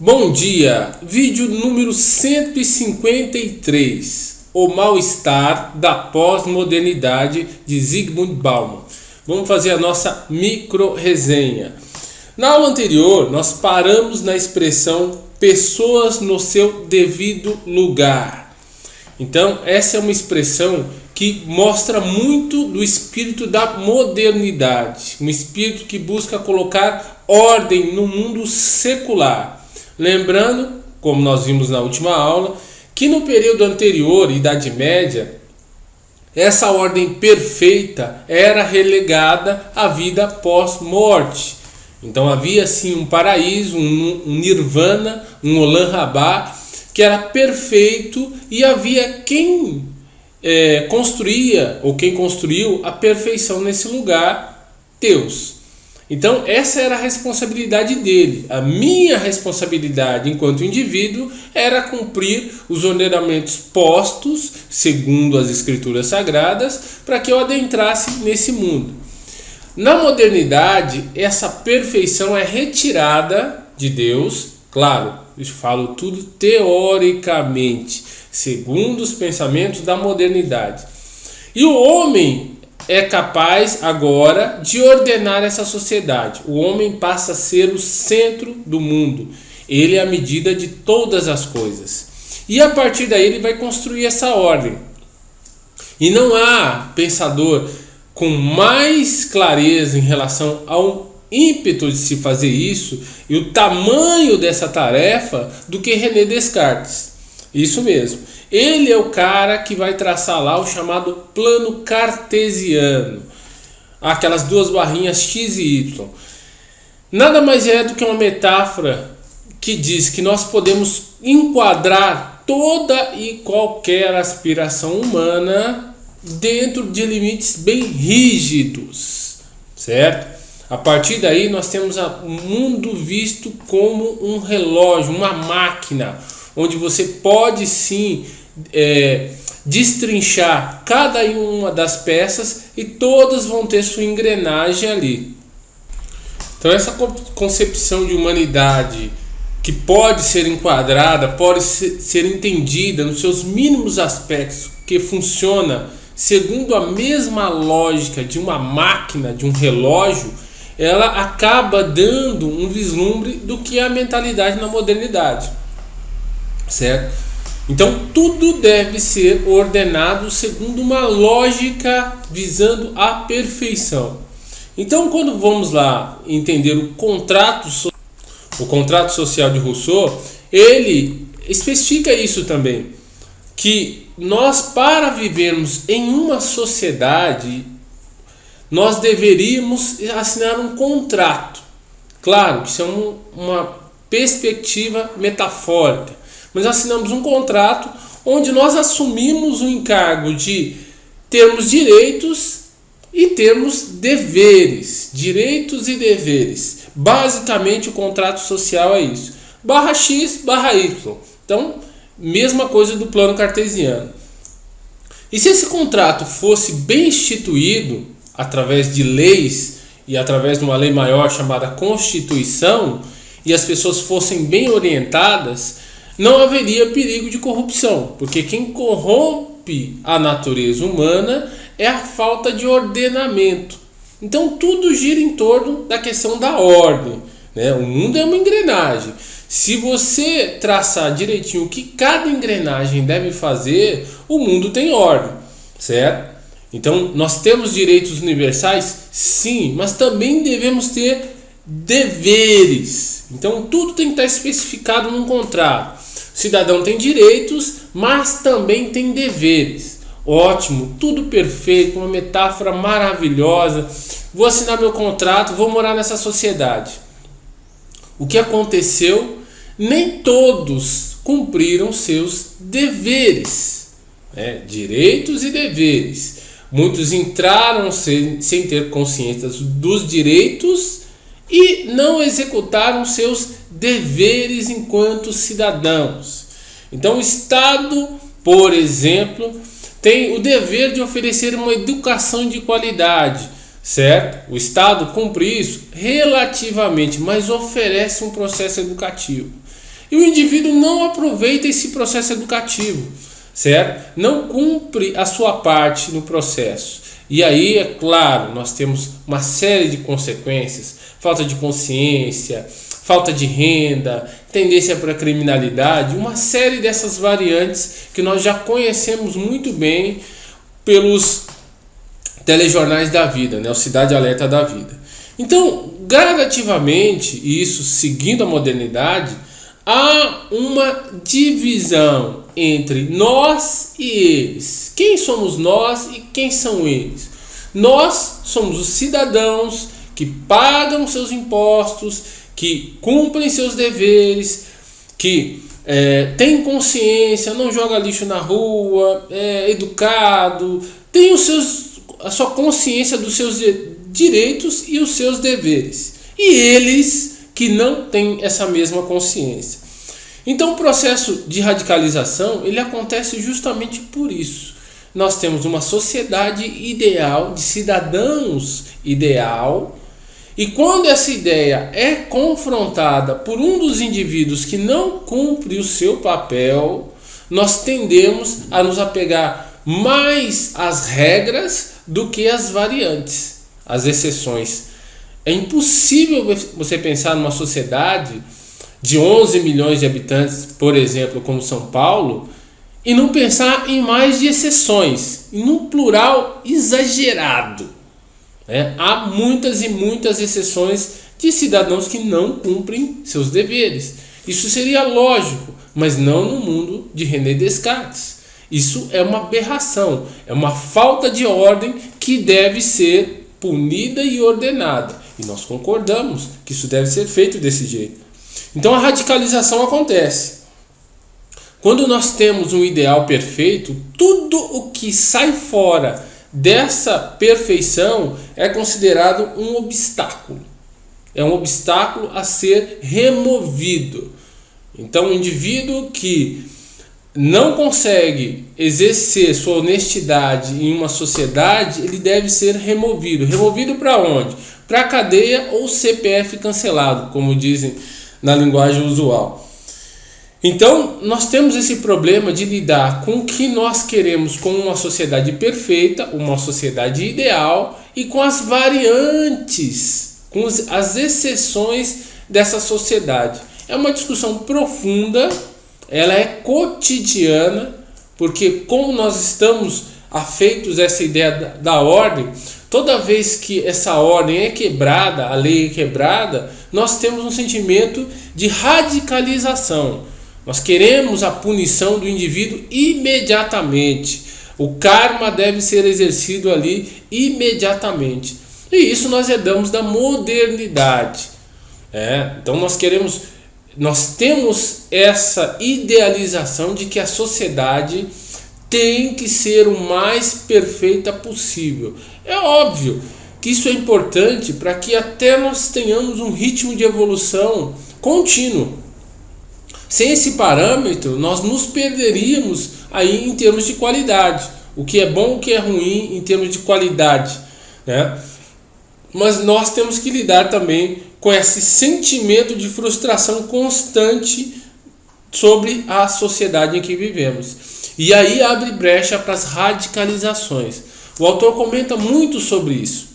Bom dia, vídeo número 153, o mal-estar da pós-modernidade de Zygmunt Bauman. Vamos fazer a nossa micro-resenha. Na aula anterior, nós paramos na expressão pessoas no seu devido lugar. Então, essa é uma expressão que mostra muito do espírito da modernidade, um espírito que busca colocar ordem no mundo secular. Lembrando, como nós vimos na última aula, que no período anterior, Idade Média, essa ordem perfeita era relegada à vida pós-morte. Então havia sim um paraíso, um nirvana, um Olam Rabá, que era perfeito, e havia quem construía, ou quem construiu a perfeição nesse lugar, Deus. Então essa era a responsabilidade dele. A minha responsabilidade enquanto indivíduo era cumprir os ordenamentos postos, segundo as escrituras sagradas, para que eu adentrasse nesse mundo. Na modernidade, essa perfeição é retirada de Deus, claro, eu falo tudo teoricamente, segundo os pensamentos da modernidade. E o homem é capaz agora de ordenar essa sociedade. O homem passa a ser o centro do mundo. Ele é a medida de todas as coisas. E a partir daí ele vai construir essa ordem. E não há pensador com mais clareza em relação ao ímpeto de se fazer isso e o tamanho dessa tarefa do que René Descartes. Isso mesmo. Ele é o cara que vai traçar lá o chamado plano cartesiano. Aquelas duas barrinhas X e Y. Nada mais é do que uma metáfora que diz que nós podemos enquadrar toda e qualquer aspiração humana dentro de limites bem rígidos, certo? A partir daí nós temos o mundo visto como um relógio, uma máquina, onde você pode sim destrinchar cada uma das peças e todas vão ter sua engrenagem ali. Então essa concepção de humanidade que pode ser enquadrada, pode ser entendida nos seus mínimos aspectos, que funciona segundo a mesma lógica de uma máquina, de um relógio, ela acaba dando um vislumbre do que é a mentalidade na modernidade, certo? Então tudo deve ser ordenado segundo uma lógica visando a perfeição. Então quando vamos lá entender o contrato social de Rousseau, ele especifica isso também, que nós, para vivermos em uma sociedade, nós deveríamos assinar um contrato. Claro que isso é uma perspectiva metafórica, mas assinamos um contrato onde nós assumimos o encargo de termos direitos e termos deveres. Direitos e deveres. Basicamente o contrato social é isso. Barra X, barra Y. Então, mesma coisa do plano cartesiano. E se esse contrato fosse bem instituído através de leis e através de uma lei maior chamada Constituição, e as pessoas fossem bem orientadas, não haveria perigo de corrupção, porque quem corrompe a natureza humana é a falta de ordenamento. Então tudo gira em torno da questão da ordem, né? O mundo é uma engrenagem. Se você traçar direitinho o que cada engrenagem deve fazer, o mundo tem ordem, certo? Então nós temos direitos universais? Sim, mas também devemos ter deveres. Então tudo tem que estar especificado num contrato. O cidadão tem direitos, mas também tem deveres. Ótimo, tudo perfeito, uma metáfora maravilhosa. Vou assinar meu contrato, vou morar nessa sociedade. O que aconteceu? Nem todos cumpriram seus deveres, né? Direitos e deveres. Muitos entraram sem ter consciência dos direitos e não executaram seus deveres enquanto cidadãos. Então o Estado, por exemplo, tem o dever de oferecer uma educação de qualidade, certo? O Estado cumpre isso relativamente, mas oferece um processo educativo. E o indivíduo não aproveita esse processo educativo, certo? Não cumpre a sua parte no processo. E aí, é claro, nós temos uma série de consequências: falta de consciência, falta de renda, tendência para a criminalidade, uma série dessas variantes que nós já conhecemos muito bem pelos telejornais da vida, né? O Cidade Alerta da vida. Então, gradativamente, e isso seguindo a modernidade, há uma divisão entre nós e eles. Quem somos nós e quem são eles? Nós somos os cidadãos que pagam seus impostos, que cumprem seus deveres, que têm consciência, não joga lixo na rua, é educado, tem a sua consciência dos seus direitos e os seus deveres. E eles que não têm essa mesma consciência. Então o processo de radicalização, ele acontece justamente por isso. Nós temos uma sociedade ideal, de cidadãos ideal, e quando essa ideia é confrontada por um dos indivíduos que não cumpre o seu papel, nós tendemos a nos apegar mais às regras do que às variantes, às exceções. É impossível você pensar numa sociedade de 11 milhões de habitantes, por exemplo, como São Paulo, e não pensar em mais de exceções, em um plural exagerado. Há muitas e muitas exceções de cidadãos que não cumprem seus deveres. Isso seria lógico, mas não no mundo de René Descartes. Isso é uma aberração, é uma falta de ordem que deve ser punida e ordenada. E nós concordamos que isso deve ser feito desse jeito. Então a radicalização acontece. Quando nós temos um ideal perfeito, tudo o que sai fora dessa perfeição é considerado um obstáculo. É um obstáculo a ser removido. Então o indivíduo que não consegue exercer sua honestidade em uma sociedade, ele deve ser removido. Removido para onde? Para a cadeia ou CPF cancelado, como dizem na linguagem usual. Então, nós temos esse problema de lidar com o que nós queremos como uma sociedade perfeita, uma sociedade ideal, e com as variantes, com as exceções dessa sociedade. É uma discussão profunda, ela é cotidiana, porque como nós estamos afeitos a essa ideia da ordem, toda vez que essa ordem é quebrada, a lei é quebrada, nós temos um sentimento de radicalização. Nós queremos a punição do indivíduo imediatamente. O karma deve ser exercido ali imediatamente. E isso nós herdamos da modernidade. Então nós temos essa idealização de que a sociedade tem que ser o mais perfeita possível. É óbvio que isso é importante para que até nós tenhamos um ritmo de evolução contínuo. Sem esse parâmetro, nós nos perderíamos aí em termos de qualidade. O que é bom, o que é ruim em termos de qualidade, né? Mas nós temos que lidar também com esse sentimento de frustração constante sobre a sociedade em que vivemos. E aí abre brecha para as radicalizações. O autor comenta muito sobre isso.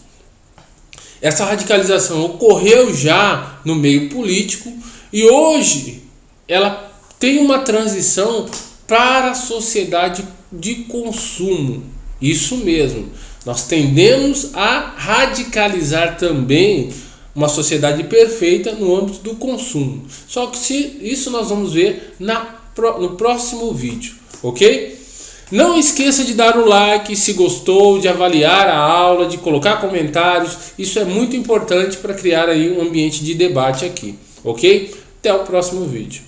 Essa radicalização ocorreu já no meio político e hoje ela tem uma transição para a sociedade de consumo. Isso mesmo. Nós tendemos a radicalizar também uma sociedade perfeita no âmbito do consumo. Só que isso nós vamos ver no próximo vídeo, ok? Não esqueça de dar o like se gostou, de avaliar a aula, de colocar comentários. Isso é muito importante para criar aí um ambiente de debate aqui, ok? Até o próximo vídeo.